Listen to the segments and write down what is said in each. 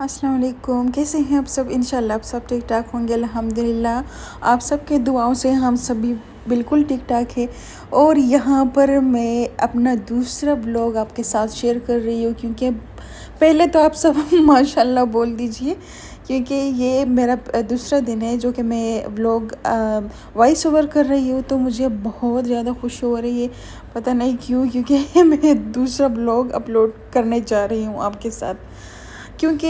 अस्सलाम वालेकुम। कैसे हैं आप सब? इंशाल्लाह आप सब ठीक ठाक होंगे अल्हम्दुलिल्लाह। आप सबके दुआओं से हम सभी बिल्कुल ठीक ठाक है। और यहाँ पर मैं अपना दूसरा ब्लॉग आपके साथ शेयर कर रही हूँ, क्योंकि पहले तो आप सब माशाल्लाह बोल दीजिए, क्योंकि ये मेरा दूसरा दिन है जो कि मैं व्लॉग वॉइस ओवर कर रही हूँ। तो मुझे बहुत ज़्यादा खुशी हो रही है, पता नहीं क्यों, क्योंकि मैं दूसरा ब्लॉग अपलोड करने जा रही हूँ आपके साथ। क्योंकि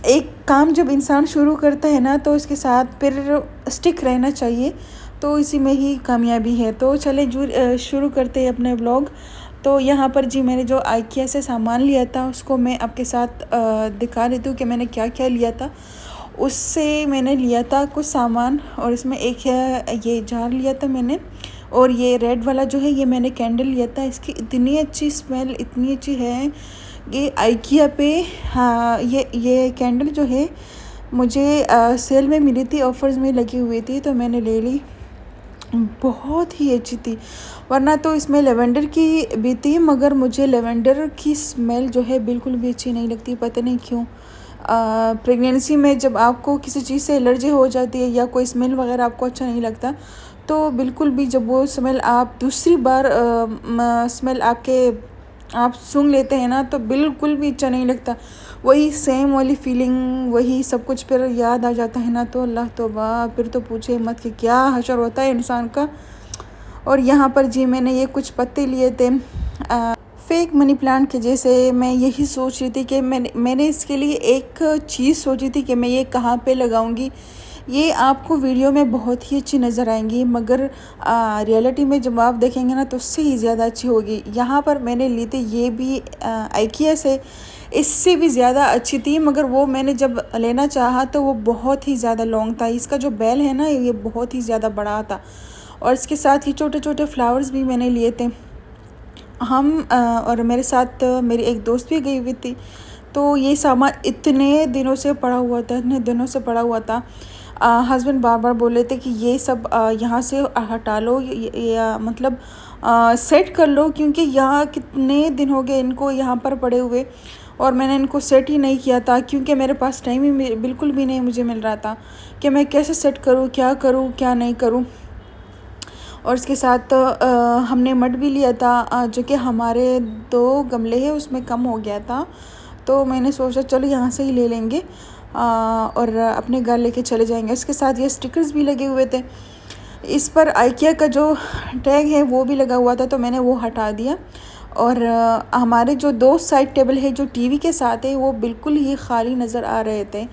एक काम जब इंसान शुरू करता है ना, तो इसके साथ फिर स्टिक रहना चाहिए, तो इसी में ही कामयाबी है। तो चले शुरू करते हैं अपने व्लॉग। तो यहाँ पर जी मैंने जो आइकिया से सामान लिया था उसको मैं आपके साथ दिखा देती हूँ कि मैंने क्या क्या लिया था। उससे मैंने लिया था कुछ सामान, और इसमें एक है ये जार लिया था मैंने, और ये रेड वाला जो है ये मैंने कैंडल लिया था। इसकी इतनी अच्छी स्मेल, इतनी अच्छी है ये आइकिया पे। हाँ, ये कैंडल जो है मुझे सेल में मिली थी, ऑफ़र्स में लगी हुई थी, तो मैंने ले ली। बहुत ही अच्छी थी, वरना तो इसमें लेवेंडर की भी थी, मगर मुझे लेवेंडर की स्मेल जो है बिल्कुल भी अच्छी नहीं लगती, पता नहीं क्यों। प्रेगनेंसी में जब आपको किसी चीज़ से एलर्जी हो जाती है या कोई स्मेल वगैरह आपको अच्छा नहीं लगता, तो बिल्कुल भी जब वो स्मेल आप दूसरी बार स्मेल आप सूंघ लेते हैं ना, तो बिल्कुल भी अच्छा नहीं लगता। वही सेम वाली फीलिंग, वही सब कुछ फिर याद आ जाता है ना, तो अल्लाह तौबा, फिर तो पूछे मत कि क्या हशर होता है इंसान का। और यहाँ पर जी मैंने ये कुछ पत्ते लिए थे फेक मनी प्लांट के जैसे। मैं यही सोच रही थी कि मैंने इसके लिए एक चीज़ सोची थी कि मैं ये कहाँ पे लगाऊंगी। ये आपको वीडियो में बहुत ही अच्छी नज़र आएंगी, मगर रियलिटी में जब आप देखेंगे ना तो उससे ही ज़्यादा अच्छी होगी। यहाँ पर मैंने ली थी ये भी आइकिया से, इससे भी ज़्यादा अच्छी थी, मगर वो मैंने जब लेना चाहा तो वो बहुत ही ज़्यादा लॉन्ग था। इसका जो बेल है ना ये बहुत ही ज़्यादा बड़ा था, और इसके साथ ही छोटे छोटे फ्लावर्स भी मैंने लिए थे। और मेरे साथ मेरी एक दोस्त भी गई हुई थी। तो ये सामान इतने दिनों से पड़ा हुआ था, इतने दिनों से पड़ा हुआ था। हस्बैंड बार बार बोले थे कि ये सब यहाँ से हटा लो, मतलब सेट कर लो, क्योंकि यहाँ कितने दिन हो गए इनको यहाँ पर पड़े हुए, और मैंने इनको सेट ही नहीं किया था, क्योंकि मेरे पास टाइम ही बिल्कुल भी नहीं मुझे मिल रहा था कि मैं कैसे सेट करूँ, क्या नहीं करूँ। और इसके साथ हमने मड भी लिया था, जो कि हमारे 2 गमले हैं उसमें कम हो गया था, तो मैंने सोचा चलो यहाँ से ही ले लेंगे और अपने घर लेके चले जाएंगे। उसके साथ ये स्टिकर्स भी लगे हुए थे, इस पर आइकिया का जो टैग है वो भी लगा हुआ था, तो मैंने वो हटा दिया। और हमारे जो 2 साइड टेबल है जो टीवी के साथ है वो बिल्कुल ही खाली नज़र आ रहे थे,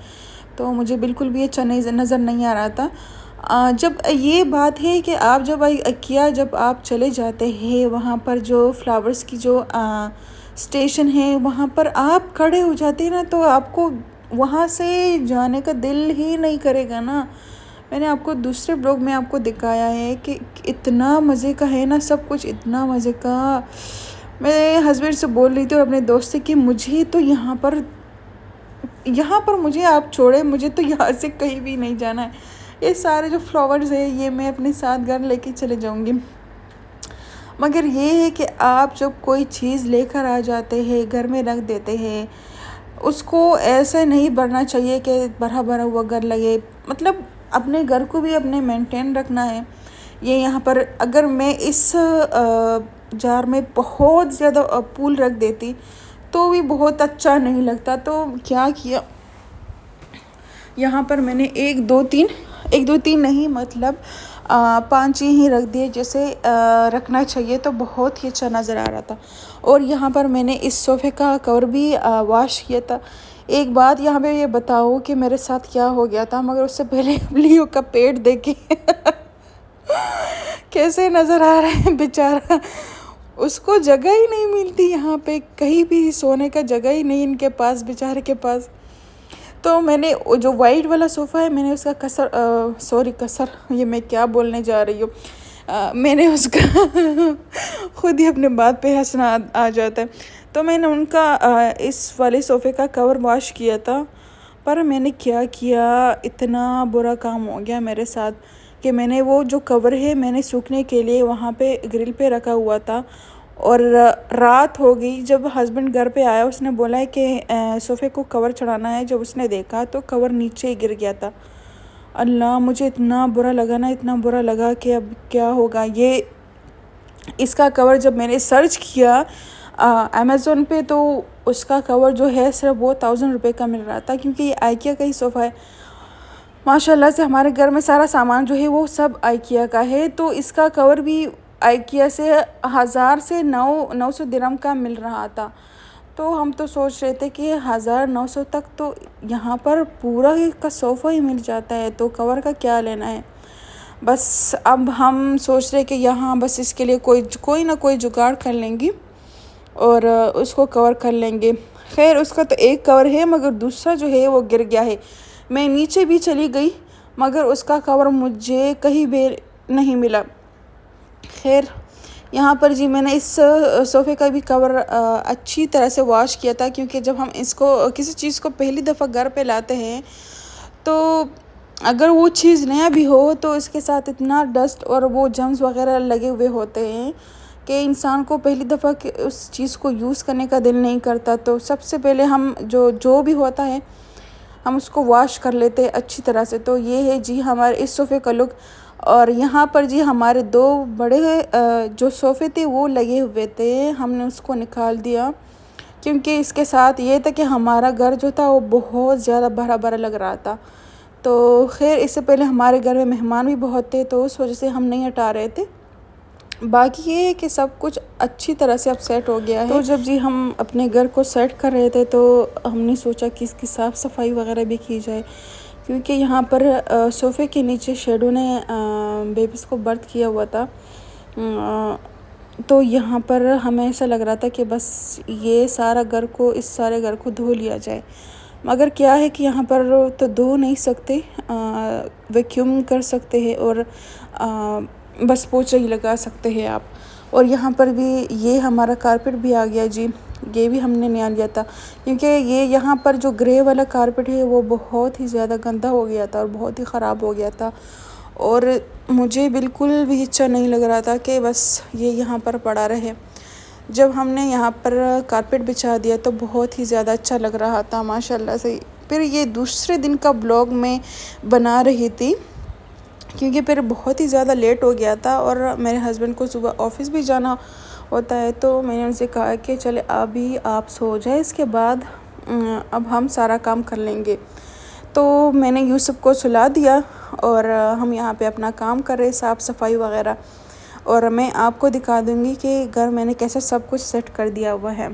तो मुझे बिल्कुल भी अच्छा नज़र नहीं आ रहा था। जब ये बात है कि आप जब आप चले जाते हैं वहाँ पर जो फ्लावर्स की जो स्टेशन है वहाँ पर आप खड़े हो जाते हैं ना, तो आपको वहाँ से जाने का दिल ही नहीं करेगा ना। मैंने आपको दूसरे ब्लॉग में आपको दिखाया है कि इतना मज़े का है ना सब कुछ, इतना मज़े का। मैं हस्बैंड से बोल रही थी और अपने दोस्त से कि मुझे तो यहाँ पर मुझे आप छोड़े, मुझे तो यहाँ से कहीं भी नहीं जाना है। ये सारे जो फ्लावर्स है ये मैं अपने साथ घर लेके चले जाऊँगी। मगर ये है कि आप जब कोई चीज़ लेकर आ जाते हैं, घर में रख देते हैं, उसको ऐसे नहीं भरना चाहिए कि भरा भरा हुआ घर लगे। मतलब अपने घर को भी अपने मेंटेन रखना है। ये यहाँ पर अगर मैं इस जार में बहुत ज़्यादा फूल रख देती तो भी बहुत अच्छा नहीं लगता। तो क्या किया, यहाँ पर मैंने 1 2 3 नहीं, मतलब 5 ही रख दिए, जैसे रखना चाहिए, तो बहुत ही अच्छा नज़र आ रहा था। और यहाँ पर मैंने इस सोफ़े का कवर भी वॉश किया था। एक बात यहाँ पे ये बताओ कि मेरे साथ क्या हो गया था, मगर उससे पहले लियो का पेट देखे कैसे नज़र आ रहा है बेचारा, उसको जगह ही नहीं मिलती यहाँ पे, कहीं भी सोने का जगह ही नहीं इनके पास, बेचारे के पास। तो मैंने जो वाइट वाला सोफ़ा है मैंने उसका कसर, ये मैं क्या बोलने जा रही हूँ, मैंने उसका खुद ही अपने बात पे हंसना आ जाता है। तो मैंने इस वाले सोफ़े का कवर वॉश किया था, पर मैंने क्या किया, इतना बुरा काम हो गया मेरे साथ कि मैंने वो जो कवर है मैंने सूखने के लिए वहाँ पे ग्रिल पे रखा हुआ था, और रात हो गई। जब हस्बैंड घर पे आया उसने बोला है कि सोफ़े को कवर चढ़ाना है। जब उसने देखा तो कवर नीचे ही गिर गया था। अल्लाह, मुझे इतना बुरा लगा ना, इतना बुरा लगा कि अब क्या होगा। ये इसका कवर जब मैंने सर्च किया अमेज़ोन पे, तो उसका कवर जो है सिर्फ वो 1000 रुपये का मिल रहा था, क्योंकि ये आइकिया का ही सोफ़ा है। माशाल्लाह से हमारे घर में सारा सामान जो है वो सब आइकिया का है। तो इसका कवर भी आइकिया से 1000 से 900 दिरहम का मिल रहा था। तो हम तो सोच रहे थे कि 1900 तक तो यहाँ पर पूरा ही का सोफ़ा ही मिल जाता है, तो कवर का क्या लेना है। बस अब हम सोच रहे कि यहाँ बस इसके लिए कोई ना कोई जुगाड़ कर लेंगी और उसको कवर कर लेंगे। खैर, उसका तो एक कवर है मगर दूसरा जो है वो गिर गया है। मैं नीचे भी चली गई मगर उसका कवर मुझे कहीं भी नहीं मिला। खैर, यहाँ पर जी मैंने इस सोफ़े का भी कवर अच्छी तरह से वॉश किया था, क्योंकि जब हम इसको किसी चीज़ को पहली दफ़ा घर पे लाते हैं तो अगर वो चीज़ नया भी हो तो इसके साथ इतना डस्ट और वो जर्म्स वगैरह लगे हुए होते हैं कि इंसान को पहली दफ़ा उस चीज़ को यूज़ करने का दिल नहीं करता। तो सबसे पहले हम जो भी होता है हम उसको वॉश कर लेते हैं अच्छी तरह से। तो ये है जी हमारे इस सोफ़े का लुक। और यहाँ पर जी हमारे 2 बड़े जो सोफ़े थे वो लगे हुए थे, हमने उसको निकाल दिया, क्योंकि इसके साथ ये था कि हमारा घर जो था वो बहुत ज़्यादा भरा भरा लग रहा था। तो खैर, इससे पहले हमारे घर में मेहमान भी बहुत थे, तो उस वजह से हम नहीं हटा रहे थे। बाकी ये है कि सब कुछ अच्छी तरह से अब सेट हो गया है। तो जब जी हम अपने घर को सेट कर रहे थे तो हमने सोचा कि इसकी साफ़ सफाई वगैरह भी की जाए, क्योंकि यहाँ पर सोफ़े के नीचे शेडो ने बेबीज़ को बर्थ किया हुआ था। तो यहाँ पर हमें ऐसा लग रहा था कि बस इस सारे घर को धो लिया जाए। मगर क्या है कि यहाँ पर तो धो नहीं सकते, वैक्यूम कर सकते हैं और बस पोछा ही लगा सकते हैं आप। और यहाँ पर भी ये हमारा कारपेट भी आ गया जी, ये भी हमने नया लिया था, क्योंकि ये यहाँ पर जो ग्रे वाला कारपेट है वो बहुत ही ज़्यादा गंदा हो गया था और बहुत ही ख़राब हो गया था। और मुझे बिल्कुल भी इच्छा नहीं लग रहा था कि बस ये यहाँ पर पड़ा रहे। जब हमने यहाँ पर कारपेट बिछा दिया तो बहुत ही ज़्यादा अच्छा लग रहा था माशाल्लाह से। फिर ये दूसरे दिन का ब्लॉग मैं बना रही थी, क्योंकि फिर बहुत ही ज़्यादा लेट हो गया था और मेरे हस्बैंड को सुबह ऑफ़िस भी जाना होता है। तो मैंने उनसे कहा कि चले अभी आप सो जाए, इसके बाद अब हम सारा काम कर लेंगे। तो मैंने यूसुफ को सुला दिया और हम यहाँ पे अपना काम कर रहे, साफ़ सफाई वगैरह। और मैं आपको दिखा दूँगी कि घर मैंने कैसे सब कुछ सेट कर दिया हुआ है।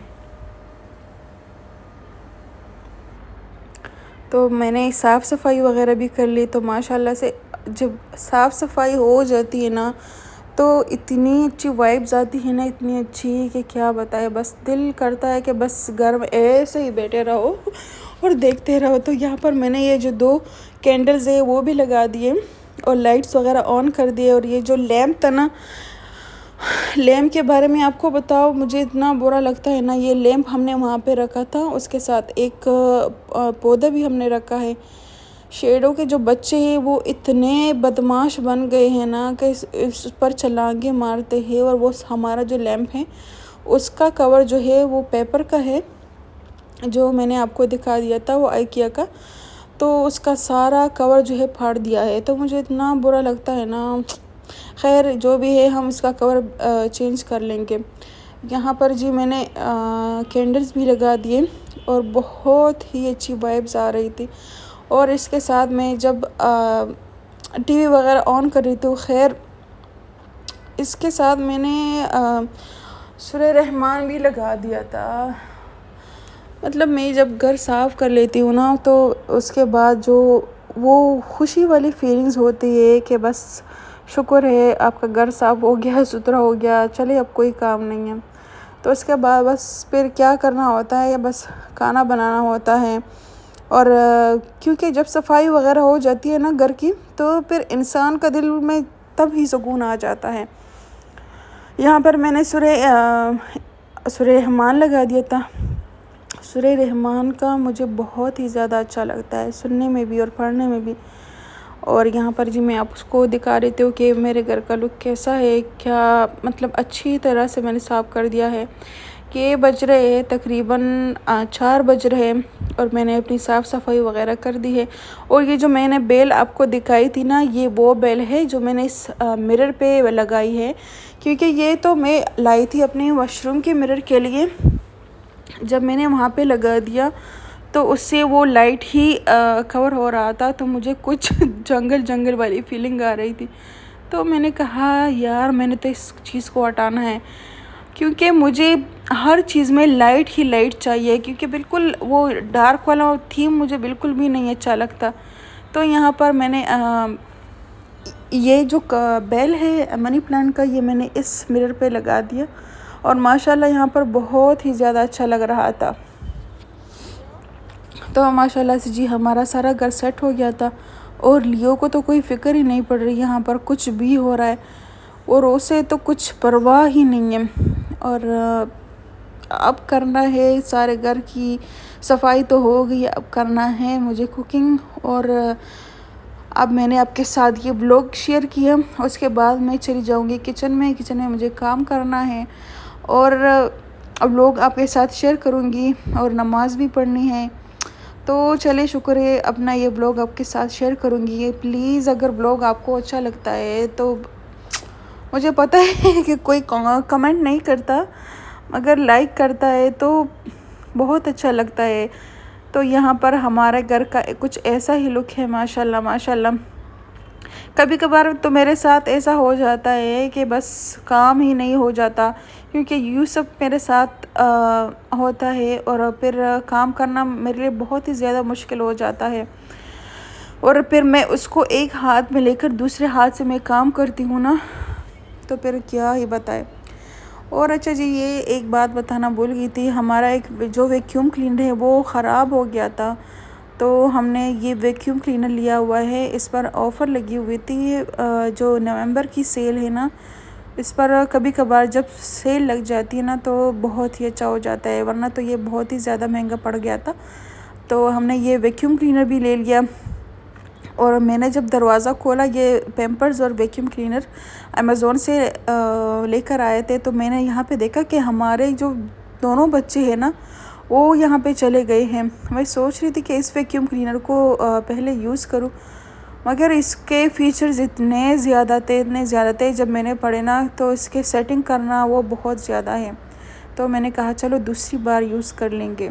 तो मैंने साफ़ सफाई वगैरह भी कर ली। तो माशाल्लाह से जब साफ़ सफाई हो जाती है ना तो इतनी अच्छी वाइब्स आती है ना, इतनी अच्छी कि क्या बताए। बस दिल करता है कि बस घर में ऐसे ही बैठे रहो और देखते रहो। तो यहाँ पर मैंने ये जो 2 कैंडल्स है वो भी लगा दिए और लाइट्स वगैरह ऑन कर दिए। और ये जो लैम्प था ना, लैम्प के बारे में आपको बताओ, मुझे इतना बुरा लगता है ना। ये लैम्प हमने वहाँ पे रखा था, उसके साथ एक पौधा भी हमने रखा है। शेडो के जो बच्चे हैं वो इतने बदमाश बन गए हैं ना कि इस पर छलांगे मारते हैं। और वो हमारा जो लैम्प है उसका कवर जो है वो पेपर का है, जो मैंने आपको दिखा दिया था वो आइकिया का। तो उसका सारा कवर जो है फाड़ दिया है। तो मुझे इतना बुरा लगता है ना। खैर, जो भी है हम इसका कवर चेंज कर लेंगे। यहाँ पर जी मैंने कैंडल्स भी लगा दिए और बहुत ही अच्छी वाइब्स आ रही थी। और इसके साथ में जब टीवी वगैरह ऑन कर रही थी, खैर इसके साथ मैंने सूरह रहमान भी लगा दिया था। मतलब मैं जब घर साफ़ कर लेती हूँ ना तो उसके बाद जो वो खुशी वाली फीलिंग्स होती है कि बस शुक्र है आपका घर साफ़ हो गया, सुथरा हो गया, चले अब कोई काम नहीं है। तो उसके बाद बस फिर क्या करना होता है, बस खाना बनाना होता है। और क्योंकि जब सफाई वगैरह हो जाती है ना घर की, तो फिर इंसान का दिल में तब ही सुकून आ जाता है। यहाँ पर मैंने सूरह रहमान लगा दिया था। सूरह रहमान का मुझे बहुत ही ज़्यादा अच्छा लगता है सुनने में भी और पढ़ने में भी। और यहाँ पर जी मैं आपको दिखा देती हूँ कि मेरे घर का लुक कैसा है, क्या मतलब अच्छी तरह से मैंने साफ़ कर दिया है। कि बज रहे हैं तकरीबन 4 बज रहे हैं और मैंने अपनी साफ़ सफाई वगैरह कर दी है। और ये जो मैंने बेल आपको दिखाई थी ना, ये वो बेल है जो मैंने इस मिरर पे लगाई है, क्योंकि ये तो मैं लाई थी अपने वॉशरूम के मिरर के लिए। जब मैंने वहाँ पे लगा दिया तो उससे वो लाइट ही कवर हो रहा था, तो मुझे कुछ जंगल जंगल वाली फीलिंग आ रही थी। तो मैंने कहा यार मैंने तो इस चीज़ को हटाना है, क्योंकि मुझे हर चीज़ में लाइट ही लाइट चाहिए, क्योंकि बिल्कुल वो डार्क वाला थीम मुझे बिल्कुल भी नहीं अच्छा लगता। तो यहाँ पर मैंने ये जो बेल है मनी प्लांट का, ये मैंने इस मिरर पे लगा दिया और माशाल्लाह यहाँ पर बहुत ही ज़्यादा अच्छा लग रहा था। तो माशाल्लाह से जी हमारा सारा घर सेट हो गया था और लियो को तो कोई फ़िक्र ही नहीं पड़ रही यहाँ पर कुछ भी हो रहा है, और उसे तो कुछ परवाह ही नहीं है। और अब करना है सारे घर की सफाई तो हो गई, अब करना है मुझे कुकिंग। और अब मैंने आपके साथ ये ब्लॉग शेयर किया, उसके बाद मैं चली जाऊंगी किचन में मुझे काम करना है और ब्लॉग आपके साथ शेयर करूंगी और नमाज़ भी पढ़नी है। तो चलिए शुक्र है अपना ये ब्लॉग आपके साथ शेयर करूंगी। प्लीज़ अगर ब्लॉग आपको अच्छा लगता है तो मुझे पता है कि कोई कमेंट नहीं करता, मगर लाइक करता है तो बहुत अच्छा लगता है। तो यहाँ पर हमारे घर का कुछ ऐसा ही लुक है माशाल्लाह माशाल्लाह। कभी कभार तो मेरे साथ ऐसा हो जाता है कि बस काम ही नहीं हो जाता, क्योंकि यूँ सब मेरे साथ होता है और फिर काम करना मेरे लिए बहुत ही ज़्यादा मुश्किल हो जाता है। और फिर मैं उसको एक हाथ में लेकर दूसरे हाथ से मैं काम करती हूँ ना, तो फिर क्या ही बताए। और अच्छा जी ये एक बात बताना भूल गई थी, हमारा एक जो वैक्यूम क्लीनर है वो ख़राब हो गया था। तो हमने ये वैक्यूम क्लीनर लिया हुआ है, इस पर ऑफ़र लगी हुई थी जो नवंबर की सेल है ना, इस पर कभी कभार जब सेल लग जाती है ना तो बहुत ही अच्छा हो जाता है, वरना तो ये बहुत ही ज़्यादा महंगा पड़ गया था। तो हमने ये वैक्यूम क्लीनर भी ले लिया। और मैंने जब दरवाज़ा खोला, ये पैम्पर्स और वैक्यूम क्लीनर अमेज़ोन से लेकर आए थे, तो मैंने यहाँ पे देखा कि हमारे जो दोनों बच्चे हैं ना वो यहाँ पे चले गए हैं। मैं सोच रही थी कि इस वैक्यूम क्लीनर को पहले यूज़ करूँ, मगर इसके फ़ीचर्स इतने ज़्यादा थे जब मैंने पढ़े ना, तो इसके सेटिंग करना वो बहुत ज़्यादा है। तो मैंने कहा चलो दूसरी बार यूज़ कर लेंगे।